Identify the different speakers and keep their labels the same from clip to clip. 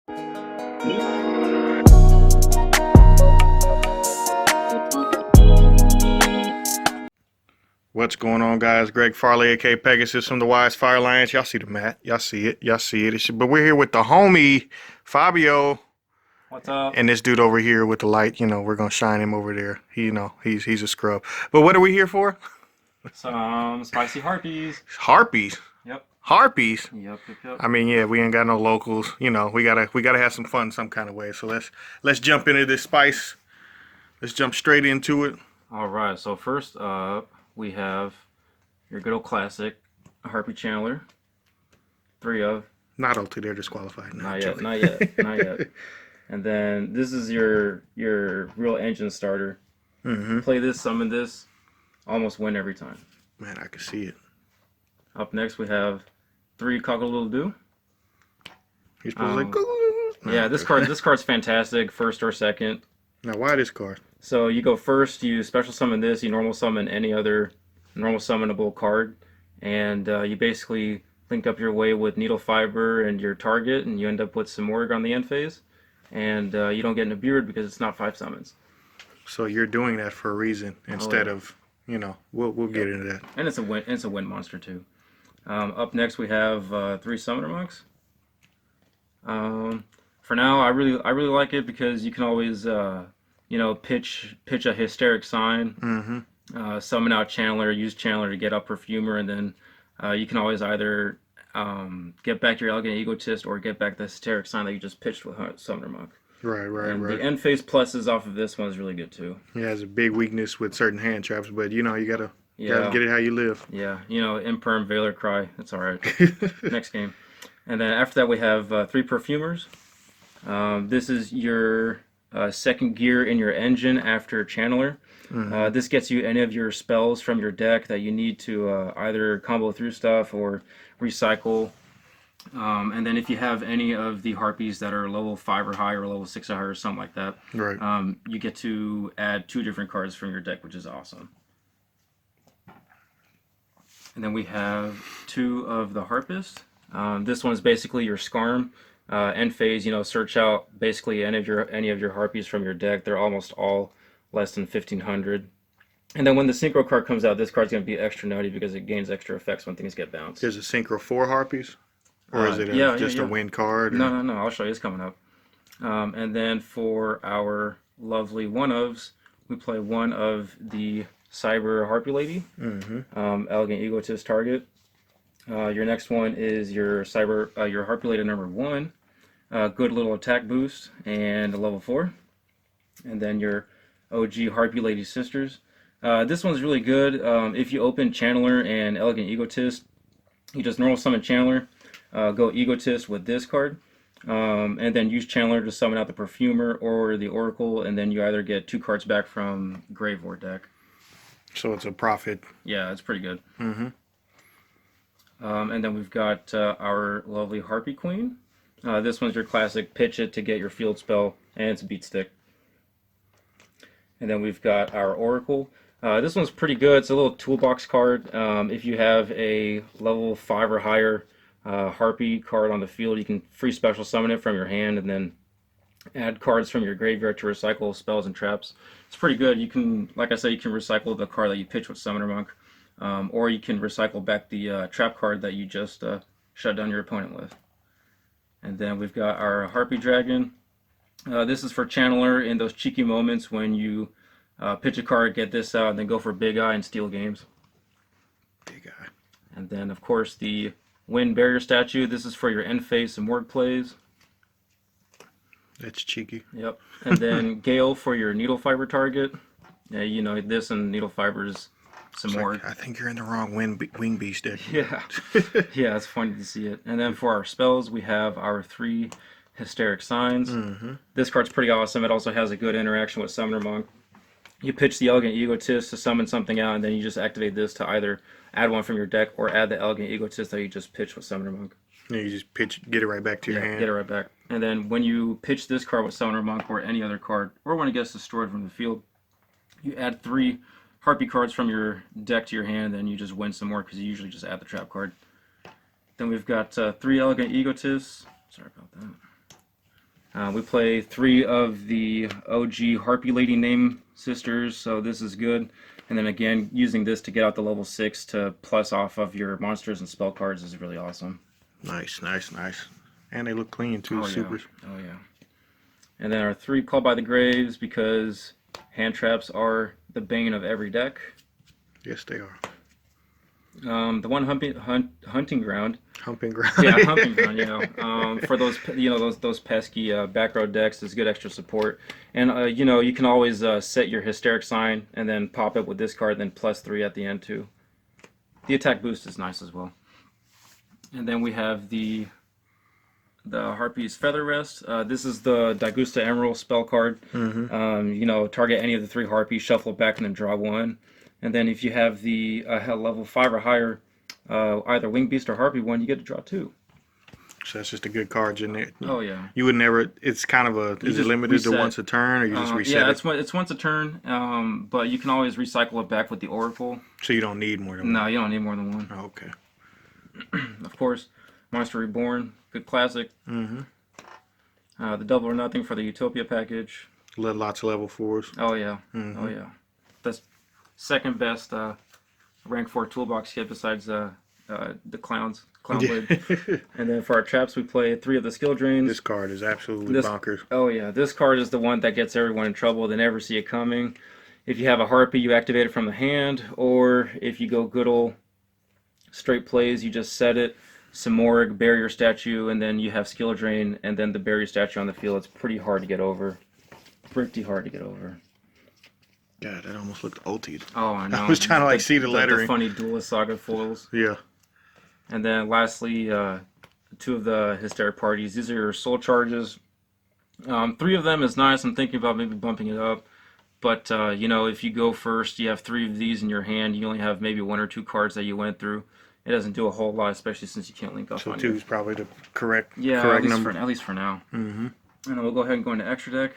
Speaker 1: What's going on, guys? Greg Farley, aka Pegasus from the Wise Fire Alliance. Y'all see the mat. Y'all see it. But we're here with the homie, Fabio.
Speaker 2: What's up?
Speaker 1: And this dude over here with the light. We're going to shine him over there. He's a scrub. But what are we here for?
Speaker 2: Some spicy harpies.
Speaker 1: Harpies.
Speaker 2: Yep.
Speaker 1: Harpies.
Speaker 2: Yep.
Speaker 1: I mean, yeah, we ain't got no locals. We gotta have some fun some kind of way. So let's jump into this spice. Let's jump straight into it.
Speaker 2: All right. So first up, we have your good old classic Harpie Channeler. 3 of.
Speaker 1: Not OT, they're disqualified.
Speaker 2: Not yet. And then this is your real engine starter.
Speaker 1: Mm-hmm.
Speaker 2: Play this, summon this, almost win every time.
Speaker 1: Man, I can see it.
Speaker 2: Up next, we have 3 Cockle-Doodle-Doo.
Speaker 1: He's supposed to
Speaker 2: Yeah, this card's fantastic, first or second.
Speaker 1: Now, why this card?
Speaker 2: So you go first, you special summon this, you normal summon any other normal summonable card, and you basically link up your way with Needle Fiber and your target, and you end up with some Morg on the end phase, and you don't get an Beard because it's not 5 summons.
Speaker 1: So you're doing that for a reason instead of, we'll get into that.
Speaker 2: And it's a win monster too. Up next we have 3 Summoner Monks. For now, I really like it because you can always pitch a hysteric sign, summon out Channeler, use Channeler to get up Perfumer, and then you can always either get back your Elegant Egotist or get back the hysteric sign that you just pitched with Summoner Monk.
Speaker 1: Right.
Speaker 2: The end phase pluses off of this one is really good too.
Speaker 1: He has a big weakness with certain hand traps, but you gotta get it how you live.
Speaker 2: Yeah, Imperm, Veiler, Cry, it's alright. Next game. And then after that we have 3 Perfumers. This is your second gear in your engine after Channeler. This gets you any of your spells from your deck that you need to either combo through stuff or recycle. And then if you have any of the Harpies that are level 5 or higher or level 6 or higher or something like that,
Speaker 1: right.
Speaker 2: You get to add 2 different cards from your deck, which is awesome. And then we have 2 of the Harpist. This one's basically your Scarm. End phase, search out basically any of your Harpies from your deck. They're almost all less than 1500. And then when the Synchro card comes out, this card's going to be extra nutty because it gains extra effects when things get bounced.
Speaker 1: There's a Synchro 4 Harpies? Or is it just a win card? Or?
Speaker 2: No. I'll show you. It's coming up. And then for our lovely one-ofs, we play one of the Cyber Harpie Lady, Elegant Egotist target. Your next one is your your Harpie Lady number 1. Good little attack boost and a level 4. And then your OG Harpie Lady Sisters. This one's really good. If you open Channeler and Elegant Egotist, you just normal summon Channeler, go Egotist with this card, and then use Channeler to summon out the Perfumer or the Oracle, and then you either get 2 cards back from Grave or deck.
Speaker 1: So it's a profit.
Speaker 2: Yeah, it's pretty good. And then we've got our lovely Harpie Queen. This one's your classic pitch it to get your field spell, and it's a beat stick. And then we've got our Oracle. This one's pretty good. It's a little toolbox card. If you have a level 5 or higher Harpie card on the field, you can free special summon it from your hand and then add cards from your graveyard to recycle spells and traps. It's pretty good. You can, like I said, you can recycle the card that you pitch with Summoner Monk. Or you can recycle back the trap card that you just shut down your opponent with. And then we've got our Harpie Dragon. This is for Channeler in those cheeky moments when you pitch a card, get this out, and then go for Big Eye and steal games.
Speaker 1: Big Eye.
Speaker 2: And then, of course, the Wind Barrier Statue. This is for your end phase and Morg plays.
Speaker 1: That's cheeky.
Speaker 2: Yep. And then Gale for your Needle Fiber target. Yeah, this and Needle Fibers. Some more.
Speaker 1: Like, I think you're in the wrong Wing Beast deck.
Speaker 2: Yeah. Yeah, it's funny to see it. And then for our spells, we have our 3 Hysteric Signs. This card's pretty awesome. It also has a good interaction with Summoner Monk. You pitch the Elegant Egotist to summon something out, and then you just activate this to either add one from your deck or add the Elegant Egotist that you just pitched with Summoner Monk.
Speaker 1: Yeah, you just get it right back to your hand.
Speaker 2: Get it right back. And then when you pitch this card with Summoner Monk or any other card, or when it gets destroyed from the field, you add 3 Harpie cards from your deck to your hand, and you just win some more because you usually just add the trap card. Then we've got 3 Elegant Egotists. Sorry about that. We play 3 of the OG Harpie Lady Name Sisters, so this is good. And then again, using this to get out the level 6 to plus off of your monsters and spell cards is really awesome.
Speaker 1: Nice, nice, nice. And they look clean too,
Speaker 2: Oh,
Speaker 1: super.
Speaker 2: yeah. Oh, yeah. And then our 3 Called by the Graves, because hand traps are the bane of every deck.
Speaker 1: Yes, they are.
Speaker 2: The one hunting ground.
Speaker 1: Humping ground.
Speaker 2: Yeah, humping ground. Yeah. For those those pesky back row decks, is good extra support. And you can always set your hysteric sign and then pop it with this card, then +3 at the end too. The attack boost is nice as well. And then we have the Harpie's Feather Rest. This is the Dagusta Emerald spell card. Target any of the 3 Harpies, shuffle it back, and then draw 1. And then if you have the level 5 or higher, either Wing Beast or Harpie one, you get to draw 2.
Speaker 1: So that's just a good card, isn't it?
Speaker 2: Oh yeah.
Speaker 1: You would never. It's kind of a. Is it limited
Speaker 2: reset.
Speaker 1: to once a turn, or you just reset
Speaker 2: yeah,
Speaker 1: it?
Speaker 2: it's once a turn, but you can always recycle it back with the Oracle.
Speaker 1: So you don't need more than one.
Speaker 2: No, you don't need more than 1.
Speaker 1: Oh, okay.
Speaker 2: Of course, Monster Reborn, good classic.
Speaker 1: Mm-hmm.
Speaker 2: The Double or Nothing for the Utopia package.
Speaker 1: Lots of level 4s.
Speaker 2: Oh yeah.
Speaker 1: Mm-hmm.
Speaker 2: Oh yeah. That's second best rank 4 toolbox kit besides the Clown Blade. And then for our traps, we play 3 of the Skill Drains.
Speaker 1: This card is absolutely bonkers.
Speaker 2: Oh yeah, this card is the one that gets everyone in trouble. They never see it coming. If you have a Harpie, you activate it from the hand, or if you go good old straight plays, you just set it, Samorg, Barrier Statue, and then you have Skill Drain, and then the Barrier Statue on the field. It's pretty hard to get over. Pretty hard to get over.
Speaker 1: God, that almost looked ulti.
Speaker 2: Oh, I know.
Speaker 1: I was trying to see the lettering.
Speaker 2: The funny Duelist Saga foils.
Speaker 1: Yeah.
Speaker 2: And then lastly, 2 of the Hysteric Parties. These are your soul charges. 3 of them is nice. I'm thinking about maybe bumping it up. But, if you go first, you have 3 of these in your hand. You only have maybe 1 or 2 cards that you went through. It doesn't do a whole lot, especially since you can't link up
Speaker 1: So
Speaker 2: on
Speaker 1: 2 is probably the correct
Speaker 2: number.
Speaker 1: number.
Speaker 2: At least for now.
Speaker 1: Mm-hmm.
Speaker 2: And then we'll go ahead and go into extra deck.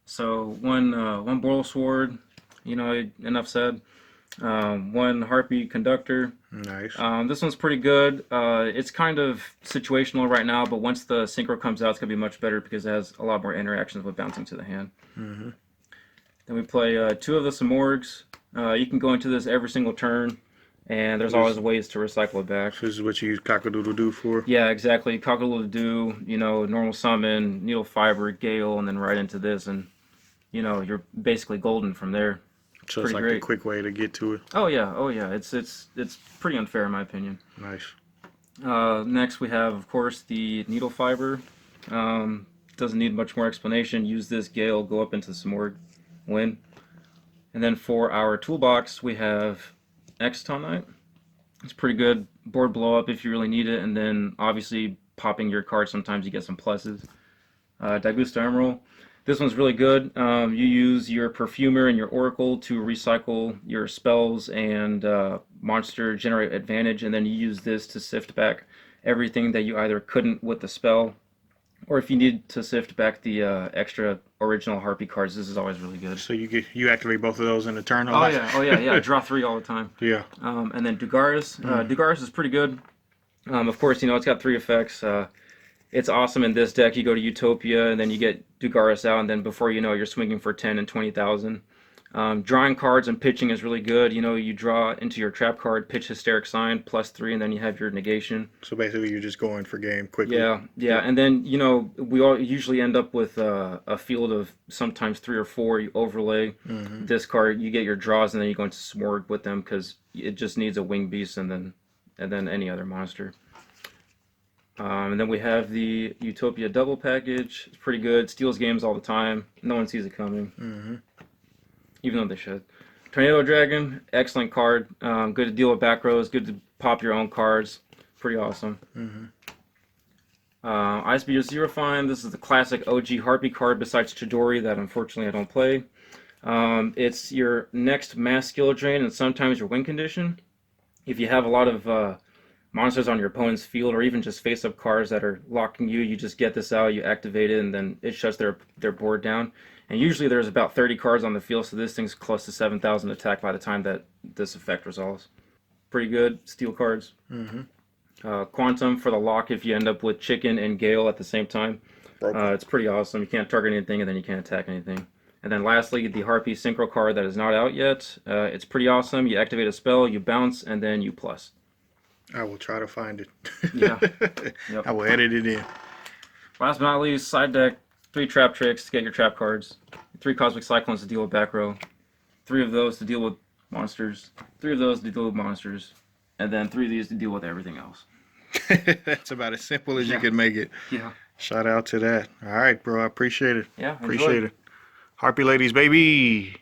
Speaker 2: So one Boral Sword, enough said. 1 Harpie Conductor.
Speaker 1: Nice.
Speaker 2: This one's pretty good. It's kind of situational right now, but once the Synchro comes out, it's going to be much better because it has a lot more interactions with bouncing to the hand.
Speaker 1: Mm-hmm.
Speaker 2: Then we play 2 of the Samorgs. You can go into this every single turn, and there's always ways to recycle it back.
Speaker 1: So this is what you use Cock-a-doodle-doo for?
Speaker 2: Yeah, exactly. Cock-a-doodle-doo, normal summon, Needle Fiber, Gale, and then right into this, and you're basically golden from there.
Speaker 1: So it's like
Speaker 2: great.
Speaker 1: the quick way to get to it.
Speaker 2: Oh yeah. It's pretty unfair in my opinion.
Speaker 1: Nice.
Speaker 2: Next we have, of course, the Needle Fiber. Doesn't need much more explanation. Use this Gale, go up into some more, win. And then for our toolbox, we have Extonite. It's pretty good. Board blow up if you really need it, and then obviously popping your card, sometimes you get some pluses. Dagusta Emerald. This one's really good. You use your Perfumer and your Oracle to recycle your spells and monster generate advantage, and then you use this to sift back everything that you either couldn't with the spell, or if you need to sift back the extra original Harpie cards. This is always really good.
Speaker 1: So you activate both of those in a turn?
Speaker 2: Oh yeah. Draw 3 all the time.
Speaker 1: Yeah.
Speaker 2: And then Dugaris. Dugaris is pretty good. Of course, it's got 3 effects. It's awesome in this deck. You go to Utopia, and then you get Dugaris out, and then before you know it, you're swinging for 10 and 20,000. Drawing cards and pitching is really good. You draw into your trap card, pitch Hysteric Sign, +3, and then you have your negation.
Speaker 1: So basically you're just going for game quickly.
Speaker 2: Yeah. And then, we all usually end up with a field of sometimes 3 or 4. You overlay this card, you get your draws, and then you go into Smorg with them because it just needs a Wing Beast and then any other monster. And then we have the Utopia double package. It's pretty good. Steals games all the time. No one sees it coming. Even though they should. Tornado Dragon, excellent card. Good to deal with back rows. Good to pop your own cards. Pretty awesome. Ice Beater Zero Fine. This is the classic OG Harpie card besides Chidori that unfortunately I don't play. It's your next mass skill drain and sometimes your win condition. If you have a lot of monsters on your opponent's field, or even just face-up cards that are locking you, you just get this out, you activate it, and then it shuts their board down. And usually there's about 30 cards on the field, so this thing's close to 7,000 attack by the time that this effect resolves. Pretty good. Steel cards. Quantum for the lock if you end up with Chicken and Gale at the same time.
Speaker 1: broken.
Speaker 2: It's pretty awesome. You can't target anything, and then you can't attack anything. And then lastly, the Harpie Synchro card that is not out yet. It's pretty awesome. You activate a spell, you bounce, and then you plus.
Speaker 1: I will try to find it.
Speaker 2: Yeah. Yep.
Speaker 1: I will edit it in.
Speaker 2: Last but not least, side deck, 3 trap tricks to get your trap cards, 3 Cosmic Cyclones to deal with back row, 3 of those to deal with monsters, 3 of those to deal with monsters, and then 3 of these to deal with everything else.
Speaker 1: That's about as simple as you can make it.
Speaker 2: Yeah.
Speaker 1: Shout out to that. All right, bro. I appreciate it.
Speaker 2: Yeah,
Speaker 1: Appreciate
Speaker 2: enjoy.
Speaker 1: it. Harpie ladies, baby.